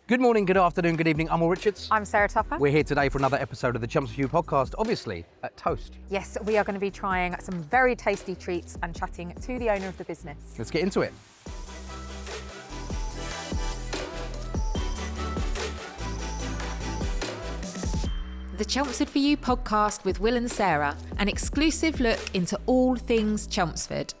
Good morning, good afternoon, good evening. I'm Will Richards. I'm Sarah Tupper. We're here today for another episode of the Chumps for You podcast, obviously at Toast. Yes, we are going to be trying some very tasty treats and chatting to the owner of the business. Let's get into it. The Chelmsford for You podcast with Will and Sarah, an exclusive look into all things Chelmsford.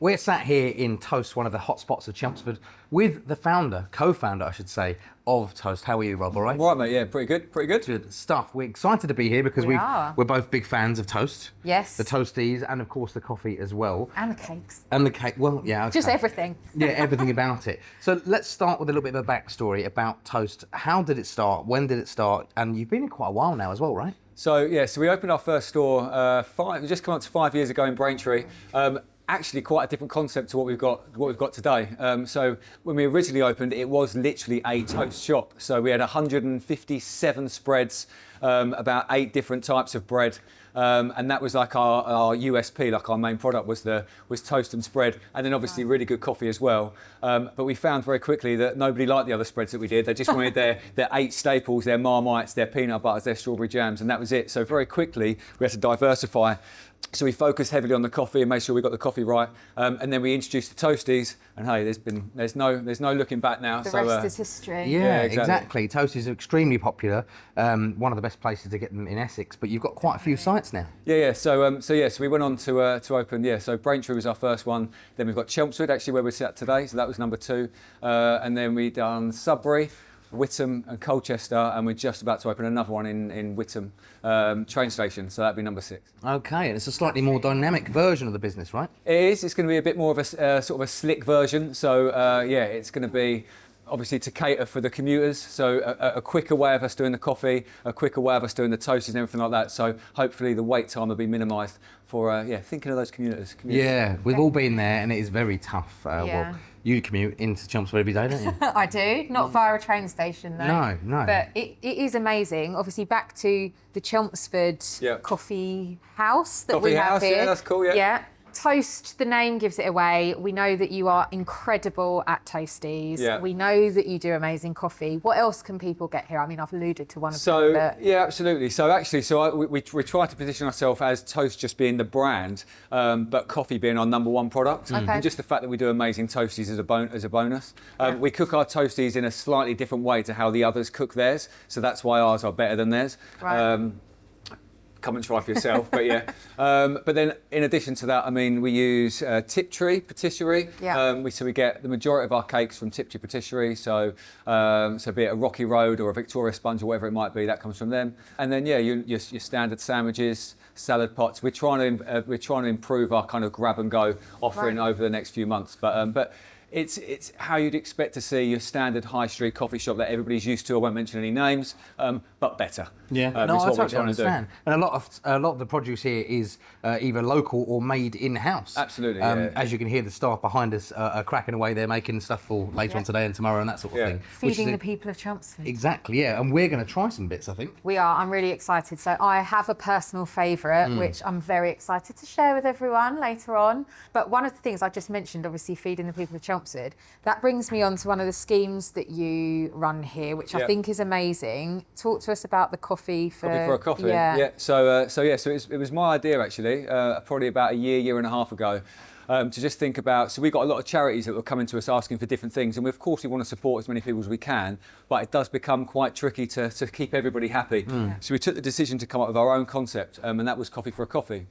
We're sat here in Toast, one of the hotspots of Chelmsford, with the founder, co-founder, I should say, of Toast. How are you, Rob? All right? Right, mate. Yeah, pretty good. Good stuff. We're excited to be here because we're both big fans of Toast. Yes. The Toasties and, of course, the coffee as well. And the cakes. And the cake. Well, yeah. Okay. Just everything. Yeah, everything about it. So let's start with a little bit of a backstory about Toast. How did it start? When did it start? And you've been here quite a while now as well, right? So we opened our first store just come up to 5 years ago in Braintree. Actually, quite a different concept to what we've got today. So when we originally opened, it was literally a toast shop. So we had 157 spreads, about 8 different types of bread. And that was like our USP, like our main product was toast and spread, and then obviously really good coffee as well. But we found very quickly that nobody liked the other spreads that we did. They just wanted their 8 staples, their Marmites, their peanut butters, their strawberry jams, and that was it. So very quickly we had to diversify. So we focused heavily on the coffee and made sure we got the coffee right, and then we introduced the Toasties. And hey, there's no looking back now. The rest is history. Yeah, exactly. Toasties are extremely popular. One of the best places to get them in Essex. But you've got quite a few sites now. Yeah. So we went on to open. Yeah. So Braintree was our first one. Then we've got Chelmsford, actually where we're sat today. So that was number 2. And then we done Sudbury, Whittam and Colchester, and we're just about to open another one in Whittam train station, so that'd be number 6. Okay, and it's a slightly more dynamic version of the business, right? It is. It's going to be a bit more of a sort of a slick version. So it's going to be obviously to cater for the commuters. So a quicker way of us doing the coffee, a quicker way of us doing the toasties and everything like that. So hopefully the wait time will be minimised for thinking of those commuters. Yeah, we've all been there, and it is very tough. Well, you commute into Chelmsford every day, don't you? I do, not via a train station though. No. But it is amazing. Obviously, back to the Chelmsford coffee house that we have here. Yeah, that's cool. Yeah. Toast, the name gives it away. We know that you are incredible at Toasties. Yeah. We know that you do amazing coffee. What else can people get here? I mean, I've alluded to one of them. But... Yeah, absolutely. So we try to position ourselves as Toast just being the brand, but coffee being our number 1 product. Okay. And just the fact that we do amazing Toasties as a bonus. We cook our Toasties in a slightly different way to how the others cook theirs. So that's why ours are better than theirs. Right. Come and try for yourself, but yeah. But then, in addition to that, I mean, we use Tiptree patisserie. Yeah. So we get the majority of our cakes from Tiptree patisserie. So be it a Rocky Road or a Victoria Sponge or whatever it might be, that comes from them. And then your standard sandwiches, salad pots. We're trying to improve our kind of grab and go offering over the next few months. But it's how you'd expect to see your standard high street coffee shop that everybody's used to. I won't mention any names, but better. Yeah, no, I totally understand. And a lot of the produce here is either local or made in-house. Absolutely. As you can hear, the staff behind us are cracking away. They're making stuff for later on today and tomorrow and that sort of thing. Feeding the people of Chelmsford. Exactly, yeah. And we're going to try some bits, I think. We are. I'm really excited. So I have a personal favourite, which I'm very excited to share with everyone later on. But one of the things I just mentioned, obviously feeding the people of Chelmsford, that brings me on to one of the schemes that you run here, which I think is amazing. Talk to us about the coffee for a coffee. Yeah. So it was my idea actually, probably about a year and a half ago. To just think about, so we've got a lot of charities that were coming to us asking for different things, and of course we want to support as many people as we can, but it does become quite tricky to keep everybody happy. So we took the decision to come up with our own concept, and that was Coffee for a Coffee.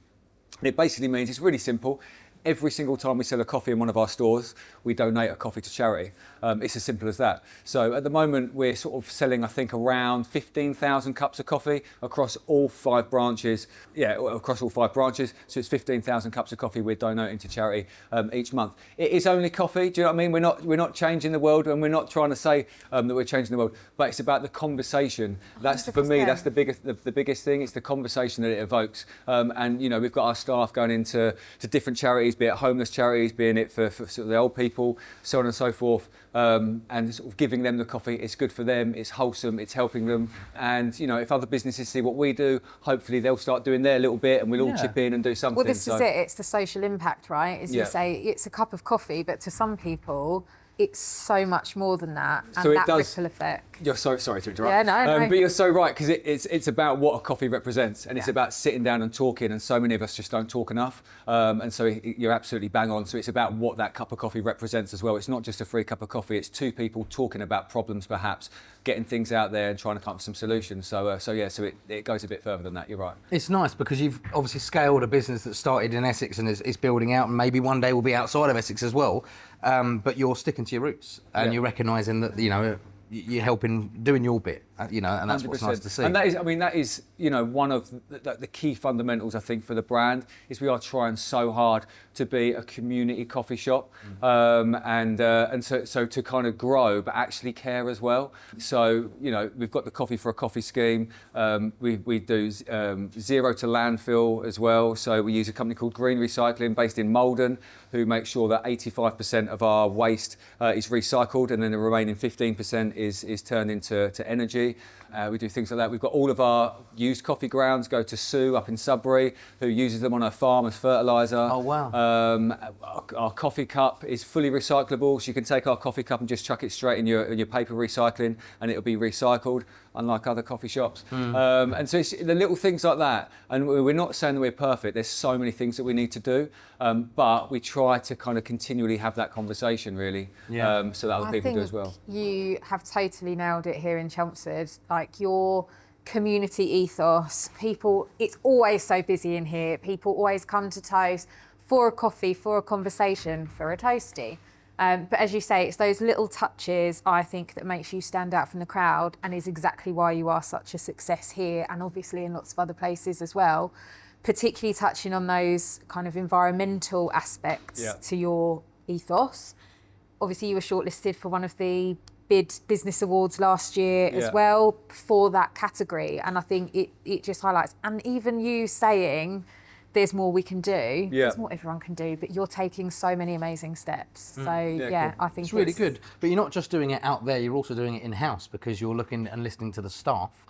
And it basically means, it's really simple, every single time we sell a coffee in one of our stores, we donate a coffee to charity. It's as simple as that. So at the moment, we're sort of selling, I think, around 15,000 cups of coffee across all 5 branches. Yeah, across all 5 branches. So it's 15,000 cups of coffee we're donating to charity each month. It is only coffee. Do you know what I mean? We're not changing the world, and we're not trying to say that we're changing the world. But it's about the conversation. That's 100%. For me. That's the biggest thing. It's the conversation that it evokes. And we've got our staff going into different charities, be it homeless charities, being it for sort of the old people, so on and so forth. And sort of giving them the coffee. It's good for them, it's wholesome, it's helping them. And, if other businesses see what we do, hopefully they'll start doing their little bit and we'll all chip in and do something. Well, this is it. It's the social impact, right? As you say, it's a cup of coffee, but to some people, it's so much more than that, and So it that does- ripple effect. You're sorry to interrupt. Yeah, no. But you're so right, because it's about what a coffee represents, and it's Yeah. about sitting down and talking, and so many of us just don't talk enough. And so you're absolutely bang on. So it's about what that cup of coffee represents as well. It's not just a free cup of coffee, it's two people talking about problems perhaps, getting things out there and trying to come up with some solutions. So it goes a bit further than that, you're right. It's nice because you've obviously scaled a business that started in Essex and is building out, and maybe one day will be outside of Essex as well. But you're sticking to your roots, and Yeah. you're recognising that, you know, you're helping, doing your bit, you know, and that's what's nice to see. And that is, you know, one of the key fundamentals, I think, for the brand, is we are trying so hard to be a community coffee shop, and so to kind of grow, but actually care as well. So, you know, we've got the Coffee for a Coffee scheme. We do zero to landfill as well. So we use a company called Green Recycling based in Malden, who make sure that 85% of our waste is recycled, and then the remaining 15% is turned into energy. We do things like that. We've got all of our used coffee grounds go to Sue up in Sudbury, who uses them on her farm as fertiliser. Oh, wow. Our coffee cup is fully recyclable, so you can take our coffee cup and just chuck it straight in your paper recycling, and it'll be recycled, unlike other coffee shops. And so it's the little things like that. And we're not saying that we're perfect. There's so many things that we need to do, but we try to kind of continually have that conversation, really, so that other people do as well. You have totally nailed it here in Chelmsford. Like, your community ethos, people, it's always so busy in here. People always come to Toast for a coffee, for a conversation, for a toasty. But as you say, it's those little touches, I think, that makes you stand out from the crowd, and is exactly why you are such a success here, and obviously in lots of other places as well. Particularly touching on those kind of environmental aspects to your ethos. Obviously, you were shortlisted for one of the BID Business Awards last year as well for that category, and I think it just highlights, and even you saying there't more we can do, there's more everyone can do, but you're taking so many amazing steps. So cool. I think It's really good. But you're not just doing it out there, you're also doing it in-house, because you're looking and listening to the staff.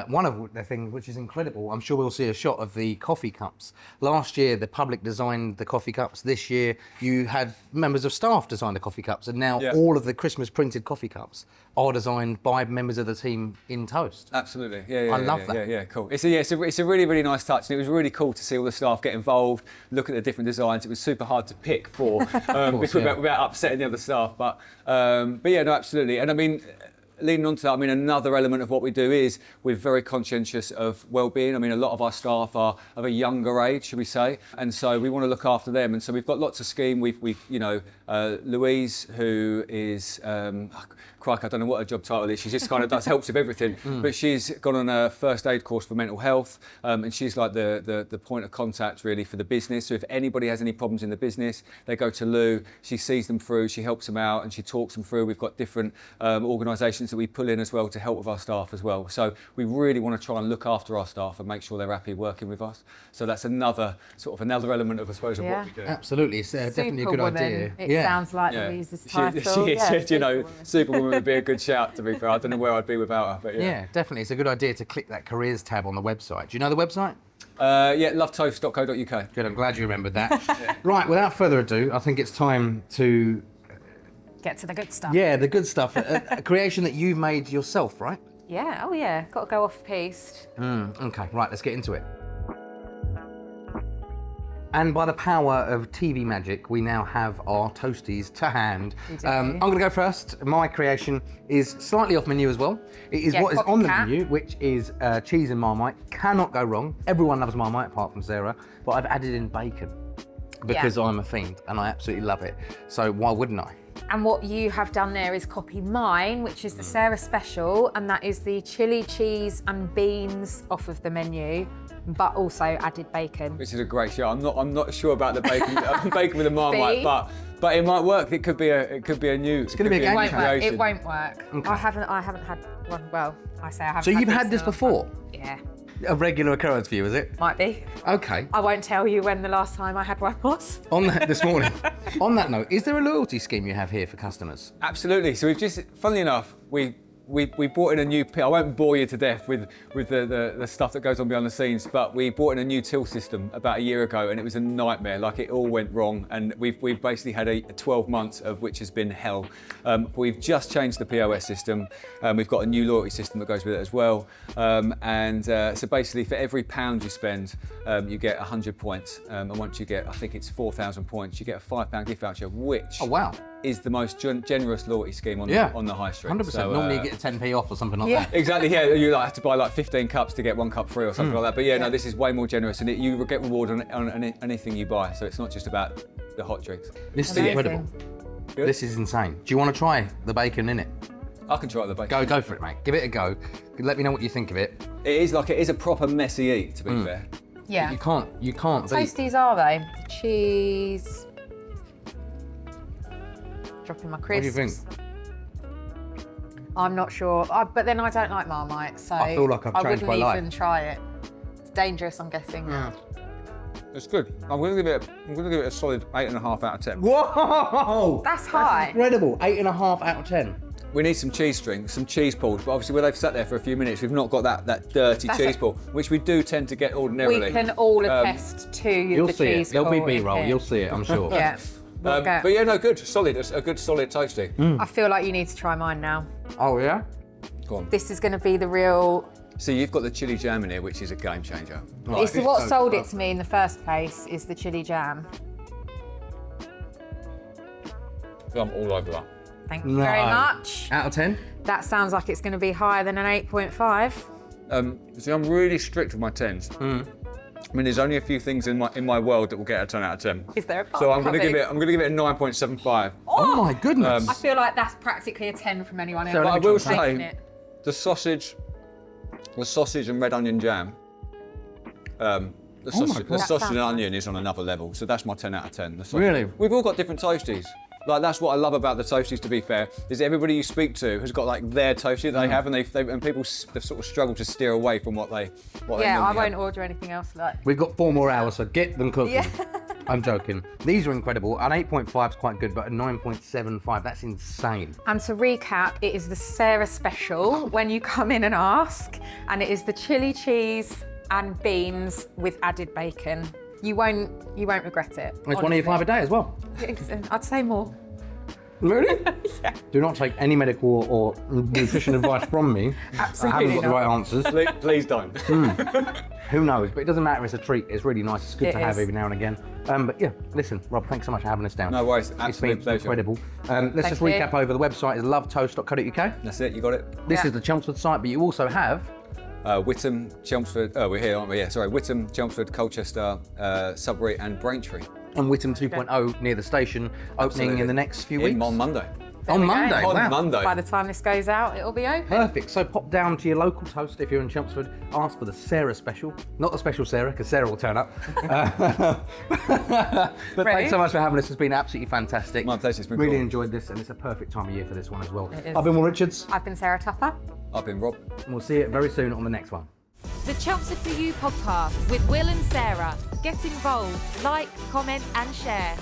One of the things which is incredible, I'm sure we'll see a shot of the coffee cups. Last year, the public designed the coffee cups. This year, you had members of staff design the coffee cups, and now all of the Christmas printed coffee cups are designed by members of the team in Toast. Absolutely, I love that. Yeah, cool. It's a really, really nice touch, and it was really cool to see all the staff get involved, look at the different designs. It was super hard to pick for without upsetting the other staff, but yeah, no, absolutely. And I mean, leading on to that, I mean, another element of what we do is we're very conscientious of well-being. I mean, a lot of our staff are of a younger age, should we say, and so we want to look after them. And so we've got lots of scheme. We've you know, Louise, who is, crikey, I don't know what her job title is. She just kind of helps with everything. But she's gone on a first aid course for mental health, and she's like the point of contact really for the business. So if anybody has any problems in the business, they go to Lou. She sees them through, she helps them out, and she talks them through. We've got different organisations that we pull in as well to help with our staff as well. So we really want to try and look after our staff and make sure they're happy working with us. So that's another element of, I suppose, of what we do. Absolutely, it's definitely a good idea. It sounds like Louise's title. She is, you know, Superwoman would be a good shout, to be fair. I don't know where I'd be without her, but Yeah, definitely. It's a good idea to click that careers tab on the website. Do you know the website? lovetoast.co.uk. Good, I'm glad you remembered that. Right, without further ado, I think it's time to Get to the good stuff. Yeah, the good stuff. A creation that you've made yourself, right? Yeah, oh yeah, got to go off piste. Okay, right, let's get into it. And by the power of TV magic, we now have our toasties to hand. We do. I'm going to go first. My creation is slightly off menu as well. It is what is on the menu, which is cheese and Marmite. Cannot go wrong. Everyone loves Marmite, apart from Sarah. But I've added in bacon because I'm a fiend and I absolutely love it. So why wouldn't I? And what you have done there is copy mine, which is the Sarah special, and that is the chili cheese and beans off of the menu, but also added bacon. Which is a great show. I'm not sure about the bacon bacon with the Marmite, but it might work. It could be a new. It's going to be a game changer. It won't work. Okay. I haven't had one. Well, I say I haven't. So you've had this before? Yeah. A regular occurrence for you, is it? Might be. Okay. I won't tell you when the last time I had one was. On that this morning. On that note, is there a loyalty scheme you have here for customers? Absolutely. So we've just, funnily enough, we we brought in a new. I won't bore you to death with the stuff that goes on behind the scenes, but we brought in a new till system about a year ago, and it was a nightmare. Like, it all went wrong, and we've basically had a 12 months of which has been hell. We've just changed the POS system. We've got a new loyalty system that goes with it as well, so basically for every £1 you spend, you get 100 points, and once you get, I think it's 4,000 points, you get a £5 gift voucher, which is the most generous loyalty scheme on the high street. 100%. So, Normally you get a 10p off or something like that. Exactly, yeah. You have to buy like 15 cups to get 1 cup free or something like that. But no, this is way more generous, and you get rewarded on anything you buy. So it's not just about the hot drinks. This is incredible. Good. This is insane. Do you want to try the bacon in it? I can try the bacon. Go for it, mate. Give it a go. Let me know what you think of it. It is a proper messy eat, to be fair. Yeah. You can't beat. Toasties are they? The cheese. Dropping my crisps. What do you think? I'm not sure, but then I don't like Marmite, so I feel like I've changed my wouldn't life. even try it. It's dangerous, I'm guessing. Yeah. It's good. I'm going to give it a solid 8.5 out of 10. Whoa! That's high. Incredible. 8.5 out of 10. We need some cheese strings, some cheese balls, but obviously where they've sat there for a few minutes, we've not got that dirty cheese ball, which we do tend to get ordinarily. We can all attest to You'll the see cheese it. There'll be ball B-roll. in You'll here. see it, I'm sure. Yeah. But yeah, no, good, solid. It's a good solid toasty. I feel like you need to try mine now. Oh, yeah? Go on. This is going to be the real. So you've got the chili jam in here, which is a game changer. It's what sold it to me in the first place, is the chili jam. I'm all over that. Thank you very much. Out of 10? That sounds like it's going to be higher than an 8.5. See, I'm really strict with my 10s. I mean, there's only a few things in my world that will get a 10 out of 10. Is there a part So I'm going to coming? give it a 9.75. Oh my goodness. I feel like that's practically a 10 from anyone else. So But I will Taking say, it. the sausage and red onion jam. The sausage That and sounds onion is on another level, so that's my 10 out of 10. The sausage. Really? We've all got different toasties. Like, that's what I love about the toasties, to be fair, is everybody you speak to has got like their toastie that they have, and people they've sort of struggled to steer away from what they Yeah, I normally won't have. order anything else like. We've got 4 more hours, so get them cooking. Yeah. I'm joking. These are incredible. An 8.5 is quite good, but a 9.75, that's insane. And to recap, it is the Sarah special when you come in and ask, and it is the chili cheese and beans with added bacon. You won't regret it. It's one of your 5 a day as well. I'd say more. Really? Yeah. Do not take any medical or nutrition advice from me. Absolutely I haven't got the not. right answers. Please don't. Who knows? But it doesn't matter. It's a treat. It's really nice. It's good It to have is. every now and again. But yeah, listen, Rob, thanks so much for having us down. No worries. It's Absolute been pleasure. incredible. Let's Thank just you. recap over. The website is lovetoast.co.uk. That's it. You got it. This Yeah. is the Chelmsford site, but you also have Whittam, Chelmsford. Oh, we're here, aren't we? Yeah. Sorry. Whittam, Chelmsford, Colchester, Sudbury, and Braintree. and Whittam 2.0 near the station, opening in the next few weeks. On Monday. There On we go. Monday. On Wow. Monday. By the time this goes out, it'll be open. Perfect. So pop down to your local toast if you're in Chelmsford. Ask for the Sarah special, not the special Sarah, because Sarah will turn up. But thanks so much for having us. It's been absolutely fantastic. My pleasure. It's been Really cool. enjoyed this, and it's a perfect time of year for this one as well. It is. I've been Will Richards, I've been Sarah Tupper. I've been Rob. and we'll see you very soon on the next one. The Chelmsford For You podcast with Will and Sarah. Get involved, like, comment and share.